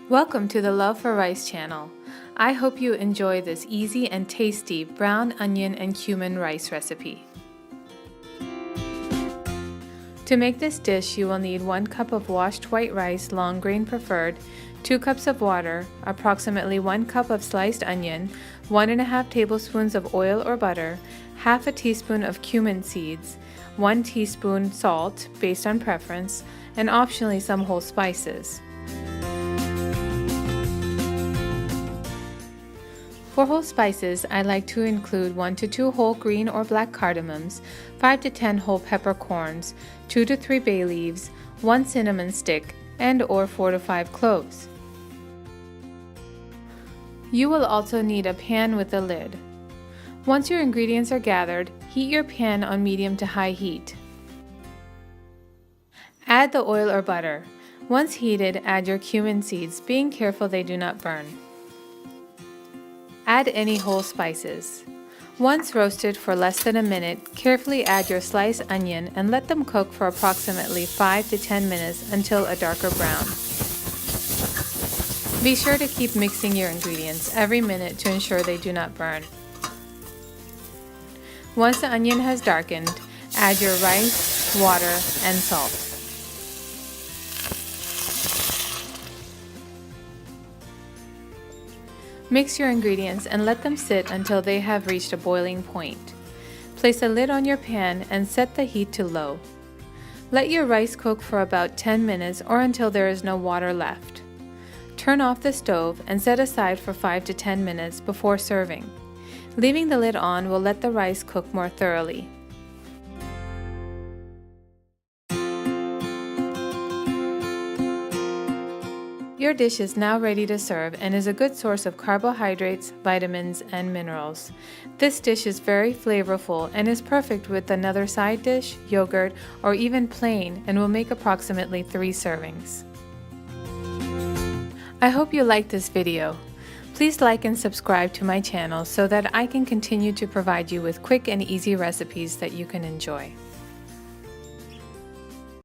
Welcome to the Love for Rice channel. I hope you enjoy this easy and tasty brown onion and cumin rice recipe. To make this dish, you will need 1 cup of washed white rice, long grain preferred, 2 cups of water, approximately 1 cup of sliced onion, 1½ tablespoons of oil or butter, half a teaspoon of cumin seeds, 1 teaspoon salt based on preference, and optionally some whole spices. For whole spices, I like to include 1 to 2 whole green or black cardamoms, 5 to 10 whole peppercorns, 2 to 3 bay leaves, 1 cinnamon stick, and or 4 to 5 cloves. You will also need a pan with a lid. Once your ingredients are gathered, heat your pan on medium to high heat. Add the oil or butter. Once heated, add your cumin seeds, being careful they do not burn. Add any whole spices. Once roasted for less than a minute, carefully add your sliced onion and let them cook for approximately 5 to 10 minutes until a darker brown. Be sure to keep mixing your ingredients every minute to ensure they do not burn. Once the onion has darkened, add your rice, water, and salt. Mix your ingredients and let them sit until they have reached a boiling point. Place a lid on your pan and set the heat to low. Let your rice cook for about 10 minutes or until there is no water left. Turn off the stove and set aside for 5 to 10 minutes before serving. Leaving the lid on will let the rice cook more thoroughly. Your dish is now ready to serve and is a good source of carbohydrates, vitamins, and minerals. This dish is very flavorful and is perfect with another side dish, yogurt, or even plain, and will make approximately 3 servings. I hope you liked this video. Please like and subscribe to my channel so that I can continue to provide you with quick and easy recipes that you can enjoy.